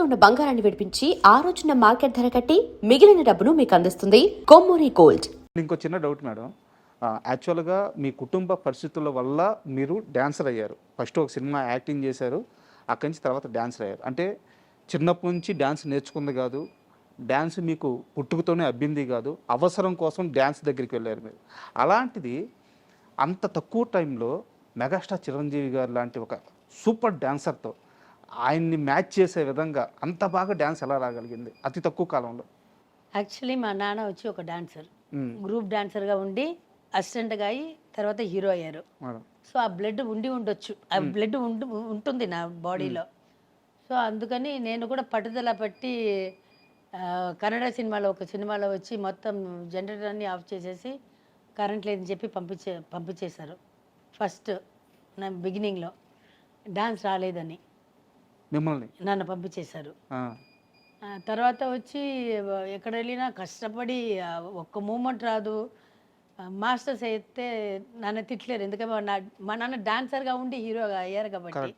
ఉన్న బంగారాన్ని విడిపించి ఆ రోజున మార్కెట్ ధర కట్టి మిగిలిన డబ్బును మీకు అందిస్తుంది కొమ్మూరి గోల్డ్. ఇంకో చిన్న డౌట్ మేడం, యాక్చువల్గా మీ కుటుంబ పరిస్థితుల వల్ల మీరు డాన్సర్ అయ్యారు. ఫస్ట్ ఒక సినిమా యాక్టింగ్ చేశారు, అక్కడి నుంచి తర్వాత డాన్సర్ అయ్యారు. అంటే చిన్నప్పటి నుంచి డాన్స్ నేర్చుకుంది కాదు, డ్యాన్స్ మీకు పుట్టుకతోనే అబ్బింది కాదు, అవసరం కోసం డ్యాన్స్ దగ్గరికి వెళ్ళారు మీరు. అలాంటిది అంత తక్కువ టైంలో మెగాస్టార్ చిరంజీవి గారు లాంటి ఒక సూపర్ డాన్సర్తో ఆయన్ని మ్యాచ్ చేసే విధంగా అంత బాగా డ్యాన్స్ ఎలా రాగలిగింది అతి తక్కువ కాలంలో? యాక్చువల్లీ మా నాన్న వచ్చి ఒక డాన్సర్, గ్రూప్ డాన్సర్గా ఉండి అసిస్టెంట్గా అయ్యి తర్వాత హీరో అయ్యారు. సో ఆ బ్లడ్ ఉండొచ్చు, ఆ బ్లడ్ ఉంటుంది నా బాడీలో. సో అందుకని నేను కూడా పట్టుదల పట్టి కన్నడ సినిమాలో ఒక సినిమాలో వచ్చి మొత్తం జనరేటర్ అన్ని ఆఫ్ చేసేసి కరెంట్ లేదని చెప్పి పంపించేశారు. ఫస్ట్ నా బిగినింగ్లో డాన్స్ రాలేదని మిమ్మల్ని నన్ను పంపించేశారు. తర్వాత వచ్చి ఎక్కడ వెళ్ళినా కష్టపడి ఒక్క మూమెంట్ రాదు. మాస్టర్స్ అయితే నన్ను తిట్టలేరు, ఎందుకంటే మా నాన్న డాన్సర్గా ఉండి హీరోగా అయ్యారు కాబట్టి.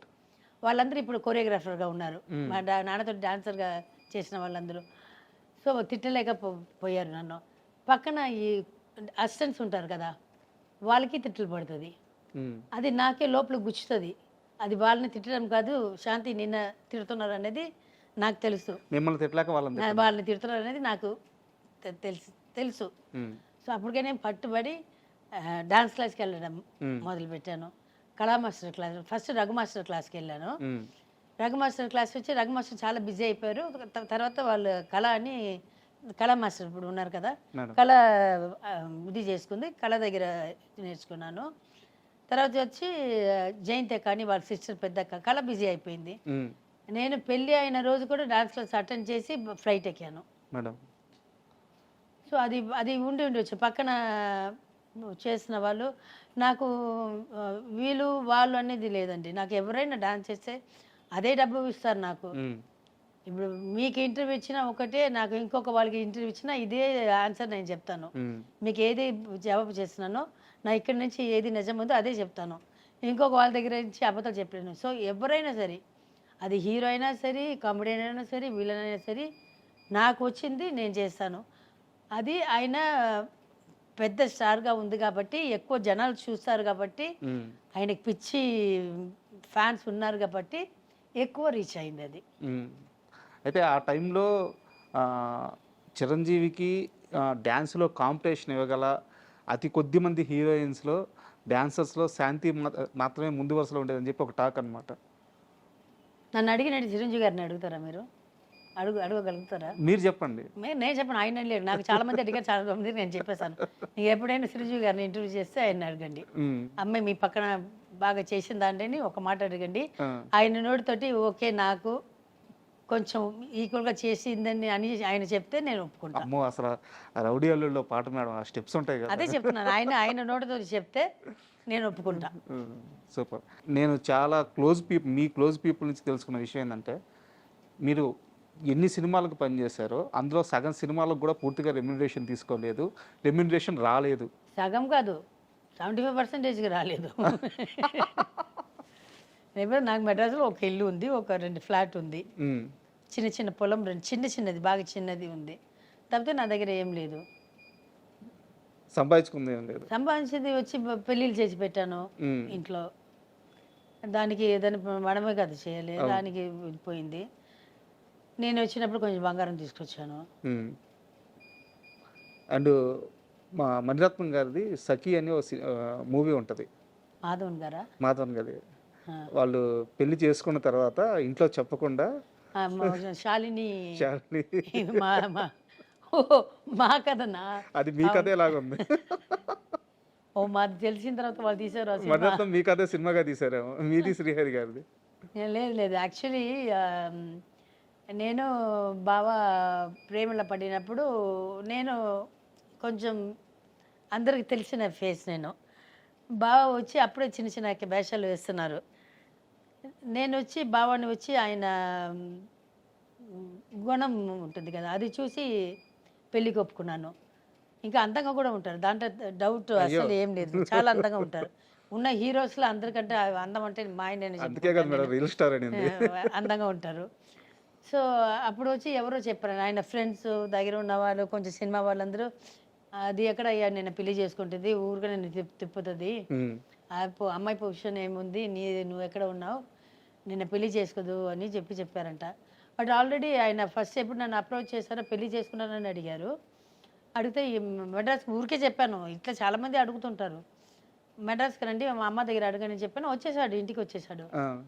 వాళ్ళందరూ ఇప్పుడు కొరియోగ్రాఫర్గా ఉన్నారు, మా నాన్నతో డాన్సర్గా చేసిన వాళ్ళందరూ. సో తిట్టలేకపోయారు నన్ను. పక్కన ఈ అసిస్టెంట్స్ ఉంటారు కదా, వాళ్ళకి తిట్లు పడుతుంది. అది నాకే లోపల గుచ్చుతుంది. అది వాళ్ళని తిట్టడం కాదు, శాంతి నిన్న తిడుతున్నారు అనేది నాకు తెలుసు. మిమ్మల్ని తిట్టలేక వాళ్ళని తిడుతున్నారు అనేది నాకు తెలుసు. సో అప్పటికే నేను పట్టుబడి డాన్స్ క్లాస్కి వెళ్ళడం మొదలుపెట్టాను. కళా master class, first Raghu master క్లాస్కి వెళ్ళాను. రఘు మాస్టర్ క్లాస్ వచ్చి రఘు మాస్టర్ చాలా బిజీ అయిపోయారు. తర్వాత వాళ్ళు కళా మాస్టర్ ఇప్పుడు ఉన్నారు కదా, కళ ఇది చేసుకుంది, కళ దగ్గర నేర్చుకున్నాను. తర్వాత వచ్చి జయంతి కానీ వాళ్ళ సిస్టర్ పెద్దక్క, కళ బిజీ అయిపోయింది. నేను పెళ్ళి అయిన రోజు కూడా డాన్స్ క్లాస్ అటెండ్ చేసి ఫ్లైట్ ఎక్కాను మేడం. సో అది ఉండొచ్చు పక్కన చేసిన వాళ్ళు. నాకు వాళ్ళు అనేది లేదండి. నాకు ఎవరైనా డాన్స్ చేస్తే అదే డబ్బు ఇస్తారు నాకు. ఇప్పుడు మీకు ఇంటర్వ్యూ ఇచ్చినా ఒకటే, నాకు ఇంకొక వాళ్ళకి ఇంటర్వ్యూ ఇచ్చినా ఇదే ఆన్సర్ నేను చెప్తాను. మీకు ఏది జవాబు చేస్తున్నానో, నా ఇక్కడి నుంచి ఏది నిజం ఉందో అదే చెప్తాను. ఇంకొక వాళ్ళ దగ్గర నుంచి అబద్ధాలు చెప్పలేను. సో ఎవరైనా సరే, అది హీరో అయినా సరే, కామెడీ అయినా సరే, విలన్ అయినా సరే, నాకు వచ్చింది నేను చేస్తాను. అది ఆయన పెద్ద స్టార్గా ఉంది కాబట్టి, ఎక్కువ జనాలు చూస్తారు కాబట్టి, ఆయనకి పిచ్చి ఫ్యాన్స్ ఉన్నారు కాబట్టి ఎక్కువ రీచ్ అయింది అది. అయితే ఆ టైంలో చిరంజీవికి డ్యాన్స్లో కాంపిటీషన్ ఇవ్వగల అతి కొద్ది మంది హీరోయిన్స్లో, డాన్సర్స్లో శాంతి మాత్రమే ముందు వరుసలో ఉండేదని చెప్పి ఒక టాక్ అనమాట. నన్ను అడిగినట్టు చిరంజీవి గారిని అడుగుతారా మీరు? అడగగలుగుతారా? మీరు చెప్పండి. నేను చెప్పను, ఆయన లేడు. నాకు చాలా మంది అడిగారు, చాలా మంది నేను చెప్పేశాను. నీకు ఎప్పుడైనా చిరంజీవి గారిని ఇంటర్వ్యూ చేస్తే ఆయన అడగండి, అమ్మాయి మీ పక్కన బాగా చేసిన దాంట్లోని ఒక మాట అడగండి. ఆయన నోటితోటి ఓకే నాకు కొంచెం ఈక్వల్గా చేసిందని అని ఆయన చెప్తే నేను ఒప్పుకుంటాను. అమ్మో, అసలు రౌడీ అల్లుడులో పాట మేడం, ఆ స్టెప్స్ ఉంటాయి కదా, అదే చెప్తున్నాను. ఆయన నోటితో చెప్తే నేను ఒప్పుకుంటా. సూపర్. నేను చాలా మీ క్లోజ్ పీపుల్ నుంచి తెలుసుకున్న విషయం ఏంటంటే, మీరు ఎన్ని సినిమాలకు పనిచేశారో అందులో సగం సినిమాలకు కూడా పూర్తిగా రెమ్యునరేషన్ తీసుకోలేదు, రెమ్యునరేషన్ రాలేదు. సగం కాదు, 75% రాలేదు. నాకు మెడ్రాస్లో ఒక ఇల్లు ఉంది, ఒక 2 ఫ్లాట్ ఉంది, చిన్న పొలం, చిన్నది బాగా చిన్నది ఉంది. తప్పితే నా దగ్గర ఏం లేదు. సంపాదించుకుంది ఏం లేదు. సంపాదించింది వచ్చి పెళ్ళిళ్ళు చేసి పెట్టాను ఇంట్లో. దానికి ఏదైనా మనమే కదా చేయాలి, దానికి పోయింది. నేను వచ్చినప్పుడు కొంచెం బంగారం తీసుకొచ్చాను. అండ్ మా మణిరత్నం గారిది సఖి అని మూవీ ఉంటుంది, మాధవన్ గారి. వాళ్ళు పెళ్లి చేసుకున్న తర్వాత ఇంట్లో చెప్పకుండా శాలిని మా కథనా, అది మీ కథ ఎలాగా ఉంది? ఓ మాది తెలిసిన తర్వాత వాళ్ళు తీసారు. మణిరత్నం మీ కథ సినిమాగా తీసారేమో, మీది శ్రీహరి గారిది. లేదు, యాక్చువల్లీ నేను బావ ప్రేమలో పడినప్పుడు నేను కొంచెం అందరికి తెలిసిన ఫేస్. నేను బావ వచ్చి అప్పుడే చిన్న వేషాలు వేస్తున్నారు. నేను వచ్చి బావాని వచ్చి ఆయన గుణం ఉంటుంది కదా, అది చూసి పెళ్ళికి ఒప్పుకున్నాను. ఇంకా అందంగా కూడా ఉంటారు, దాంట్లో డౌట్ అసలు ఏం లేదు. చాలా అందంగా ఉంటారు. ఉన్న హీరోస్లో అందరికంటే అందం అంటే మా ఆయన అందంగా ఉంటారు. సో అప్పుడు వచ్చి ఎవరో చెప్పారు ఆయన ఫ్రెండ్స్ దగ్గర ఉన్న వాళ్ళు కొంచెం సినిమా వాళ్ళందరూ అది ఎక్కడ అయ్యా నేను పెళ్లి చేసుకుంటుంది ఊరికే నేను తిప్పుతుంది అమ్మాయి పొజిషన్ ఏముంది నువ్వు ఎక్కడ ఉన్నావు నిన్న పెళ్లి చేసుకోదు అని చెప్పారంట. బట్ ఆల్రెడీ ఆయన ఫస్ట్ ఎప్పుడు నన్ను అప్రోచ్ చేశారో పెళ్లి చేసుకున్నానని అడిగారు. అడిగితే ఈ మెడ్రాస్కి ఊరికే చెప్పాను, ఇట్లా చాలామంది అడుగుతుంటారు, మెడ్రాస్కి రండి మా అమ్మ దగ్గర అడగని చెప్పాను. వచ్చేసాడు, ఇంటికి వచ్చేసాడు.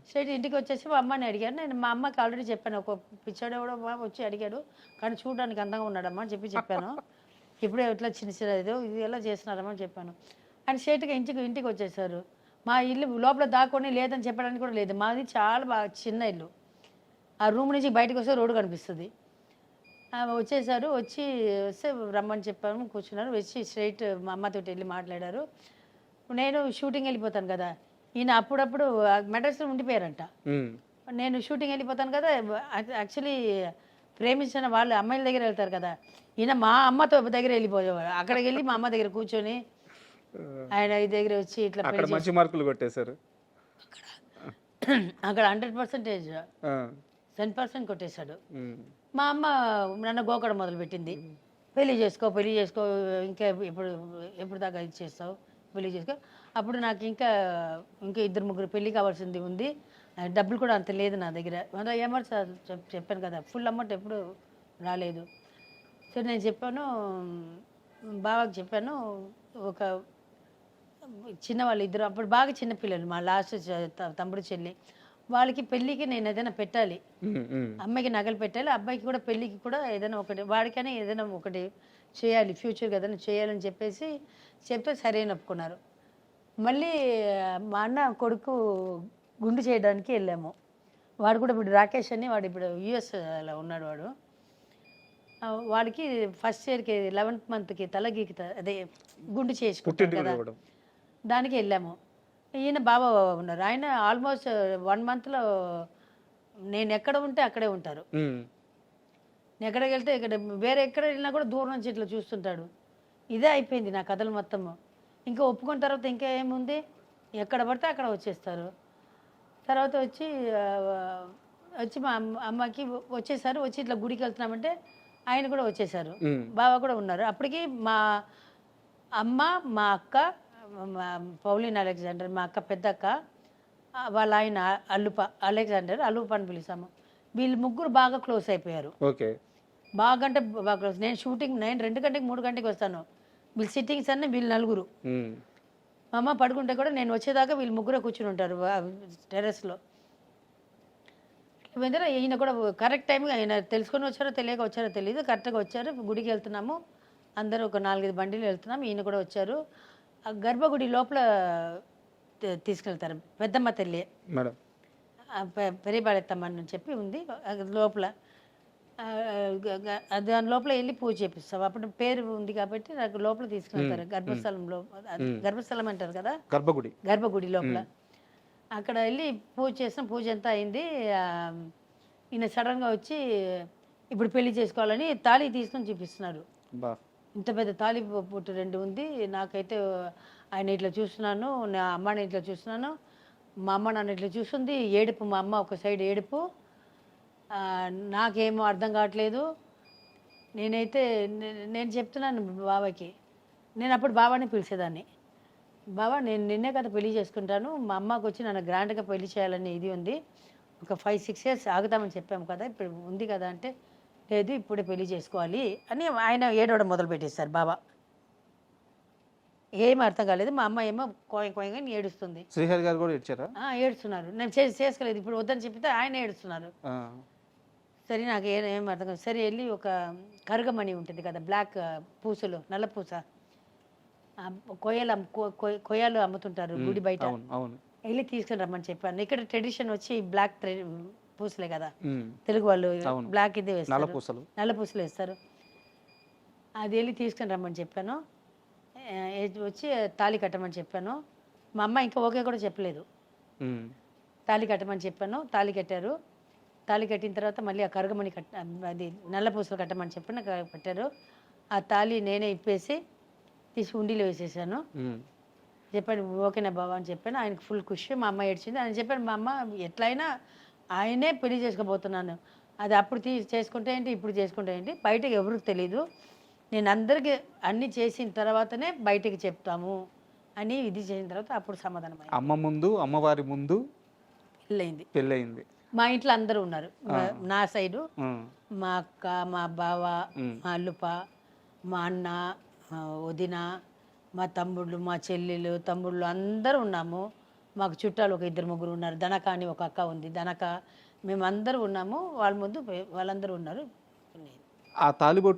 స్ట్రైట్ ఇంటికి వచ్చేసి మా అమ్మని అడిగాను. నేను మా అమ్మకి ఆల్రెడీ చెప్పాను, ఒక పిచ్చాడు కూడా వచ్చి అడిగాడు కానీ చూడడానికి అందంగా ఉన్నాడమ్మా అని చెప్పాను. ఇప్పుడే ఇట్లా చిన్న చిన్న ఇది ఎలా చేస్తున్నారమ్మా అని చెప్పాను. అండ్ స్ట్రైట్గా ఇంటికి వచ్చేసారు. మా ఇల్లు లోపల దాక్కొని లేదని చెప్పడానికి కూడా లేదు, మాది చాలా బాగా చిన్న ఇల్లు. ఆ రూమ్ నుంచి బయటకు వస్తే రోడ్డు కనిపిస్తుంది. వచ్చేసారు, వస్తే రమ్మని చెప్పాము, కూర్చున్నారు. వచ్చి స్ట్రైట్ మా అమ్మతో వెళ్ళి మాట్లాడారు. నేను షూటింగ్ వెళ్ళిపోతాను కదా, ఈయన అప్పుడప్పుడు మెడ్రాస్లో ఉండిపోయారంట. నేను షూటింగ్ వెళ్ళిపోతాను కదా, యాక్చువల్లీ ప్రేమించిన వాళ్ళు అమ్మాయిల దగ్గర వెళ్తారు కదా, ఈయన మా అమ్మతో దగ్గర వెళ్ళిపోయేవాడు. అక్కడికి వెళ్ళి మా అమ్మ దగ్గర కూర్చొని ఆయన దగ్గర వచ్చి ఇట్లా మంచి మార్కులు కొట్టేశారు. అక్కడ 100% 10% కొట్టేశాడు. మా అమ్మ నన్ను గోకడం మొదలుపెట్టింది, పెళ్లి చేసుకో ఇంకా ఎప్పుడు దాకా ఇది చేస్తావు, పెళ్లి చేసుకో. అప్పుడు నాకు ఇంకా 2-3 పెళ్లి కావాల్సింది ఉంది, డబ్బులు కూడా అంత లేదు నా దగ్గర. ఏమన్నా చెప్పాను కదా, ఫుల్ అమౌంట్ ఎప్పుడు రాలేదు. సో నేను చెప్పాను, బాబాకి చెప్పాను, ఒక చిన్న వాళ్ళు ఇద్దరు అప్పుడు బాగా చిన్న పిల్లలు, మా లాస్ట్ తమ్ముడు చెల్లి, వాళ్ళకి పెళ్ళికి నేను ఏదైనా పెట్టాలి, అమ్మాయికి నగలు పెట్టాలి, అబ్బాయికి కూడా పెళ్ళికి కూడా ఏదైనా ఒకటి, వాడికైనా ఏదైనా ఒకటి చేయాలి, ఫ్యూచర్కి ఏదైనా చేయాలని చెప్తే సరే అని ఒప్పుకున్నారు. మళ్ళీ మా అన్న కొడుకు గుండు చేయడానికి వెళ్ళాము. వాడు కూడా ఇప్పుడు రాకేష్ అని, వాడు ఇప్పుడు యూఎస్లో ఉన్నాడు. వాడికి ఫస్ట్ ఇయర్కి 11th మంత్కి తలగీకి అదే గుండు చేసుకుంటారు కదా, దానికి వెళ్ళాము. ఈయన బాబా ఉన్నారు, ఆయన ఆల్మోస్ట్ 1 monthలో నేను ఎక్కడ ఉంటే అక్కడే ఉంటారు. నేను ఎక్కడికి వెళ్తే వేరే ఎక్కడ వెళ్ళినా కూడా దూరం నుంచి ఇట్లా చూస్తుంటాడు. ఇదే అయిపోయింది నా కథలు మొత్తము. ఇంకా ఒప్పుకున్న తర్వాత ఇంకా ఏముంది, ఎక్కడ పడితే అక్కడ వచ్చేస్తారు. తర్వాత వచ్చి మా అమ్మకి వచ్చేసారు. వచ్చి ఇట్లా గుడికి వెళ్తున్నామంటే ఆయన కూడా వచ్చేసారు, బావ కూడా ఉన్నారు. అప్పటికి మా అమ్మ, మా అక్క, పౌలిన్ అలెగ్జాండర్, మా అక్క పెద్ద అక్క, వాళ్ళ ఆయన అలెగ్జాండర్ అల్లుప అని పిలిచాము. వీళ్ళు ముగ్గురు బాగా క్లోజ్ అయిపోయారు. బాగా అంటే బాగా క్లోజ్. నేను 2 గంటకి 3 గంటకి వస్తాను, వీళ్ళు సిట్టింగ్స్ అన్నీ వీళ్ళు 4. మా అమ్మ పడుకుంటే కూడా నేను వచ్చేదాకా వీళ్ళు ముగ్గురు కూర్చుని ఉంటారు టెర్రస్లో. ఈయన కూడా కరెక్ట్ టైంకి ఆయన తెలుసుకొని వచ్చారో తెలియక వచ్చారో తెలియదు, కరెక్ట్గా వచ్చారు. గుడికి వెళ్తున్నాము, అందరూ ఒక 4-5 బండిలు వెళ్తున్నాము. ఈయన కూడా వచ్చారు. ఆ గర్భగుడి లోపల తీసుకెళ్తారు, పెద్దమ్మ తల్లి పెరిబాళెత్తమ్మ అని చెప్పి ఉంది లోపల. దాని లోపల వెళ్ళి పూజ చేపిస్తాం. అప్పుడు పేరు ఉంది కాబట్టి నాకు లోపల తీసుకెళ్తారు, గర్భస్థలం అంటారు కదా, గర్భగుడి లోపల. అక్కడ వెళ్ళి పూజ చేసిన పూజ అంతా అయింది. ఈయన సడన్గా వచ్చి ఇప్పుడు పెళ్లి చేసుకోవాలని తాళి తీసుకొని చూపిస్తున్నారు. ఇంత పెద్ద తాళి పుట్టు 2 ఉంది. నాకైతే ఆయన ఇట్లా చూస్తున్నాను, నా అమ్మని ఇట్లా చూస్తున్నాను, మా అమ్మ నన్ను ఇట్లా చూస్తుంది, ఏడుపు, మా అమ్మ ఒక సైడ్ ఏడుపు, నాకేమో అర్థం కావట్లేదు. నేను చెప్తున్నాను బాబాకి, నేను అప్పుడు బాబాని పిలిచేదాన్ని, బాబా నేను నిన్నే కదా పెళ్లి చేసుకుంటాను, మా అమ్మకి వచ్చి నన్ను గ్రాండ్గా పెళ్లి చేయాలని ఇది ఉంది, ఒక 5-6 years ఆగుతామని చెప్పాము కదా, ఇప్పుడు ఉంది కదా అంటే, లేదు ఇప్పుడే పెళ్లి చేసుకోవాలి అని ఆయన ఏడవడం మొదలు పెట్టేశారు. బాబా ఏం అర్థం కాలేదు. మా అమ్మ ఏమో కోయంగా ఏడుస్తుంది. శ్రీహరి గారు కూడా ఏడ్చారా? ఏడుస్తున్నారు. నేను చేసుకోలేదు ఇప్పుడు వద్దని చెప్పితే ఆయన ఏడుస్తున్నారు. సరే నాకు ఏం అర్థం కాదు. సరే వెళ్ళి ఒక కరుగమణి ఉంటుంది కదా, బ్లాక్ పూసలు, నల్ల పూస, కొయ్యలు అమ్ముతుంటారు గుడి బయట, వెళ్ళి తీసుకుని రమ్మని చెప్పాను. ఇక్కడ ట్రెడిషన్ వచ్చి బ్లాక్ పూసలే కదా, తెలుగు వాళ్ళు బ్లాక్ ఇదే వేస్తారు, నల్ల పూసలు వేస్తారు. అది వెళ్ళి తీసుకుని రమ్మని చెప్పాను. వచ్చి తాళి కట్టమని చెప్పాను. మా అమ్మ ఇంకా ఓకే కూడా చెప్పలేదు. తాళి కట్టమని చెప్పాను, తాళి కట్టారు. తాళి కట్టిన తర్వాత మళ్ళీ ఆ కరుగమణి అది నల్ల పూసలు కట్టమని చెప్పాను, కట్టారు. ఆ తాళి నేనే ఇప్పేసి తీసి ఉండిలో వేసేసాను. చెప్పాను ఓకేనా బాబా అని చెప్పాను. ఆయనకు ఫుల్ ఖుషి. మా అమ్మ ఏడ్చింది. ఆయన చెప్పాను, మా అమ్మ ఎట్లయినా ఆయనే పెళ్లి చేసుకోబోతున్నాను, అది అప్పుడు చేసుకుంటే ఏంటి, ఇప్పుడు చేసుకుంటే ఏంటి, బయటకు ఎవరికి తెలీదు. నేను అందరికీ అన్నీ చేసిన తర్వాతనే బయటికి చెప్తాము అని ఇది చేసిన తర్వాత అప్పుడు సమాధానం అయింది. అమ్మ ముందు, అమ్మవారి ముందు పెళ్ళయింది. పెళ్ళయింది. మా ఇంట్లో అందరూ ఉన్నారు. నా సైడు ఉమ్, మా అక్క, మా బావ, మా అల్లుప, మా అన్న, మా వదిన, మా తమ్ముళ్ళు, మా చెల్లెలు, తమ్ముళ్ళు అందరూ ఉన్నాము. మాకు చుట్టాలు ఒక 2-3 ఉన్నారు. ధనక అని ఒక అక్క ఉంది. ధనక మేమందరూ ఉన్నాము. వాళ్ళ ముందు వాళ్ళందరూ ఉన్నారు. ఆ తాలిబొట్టు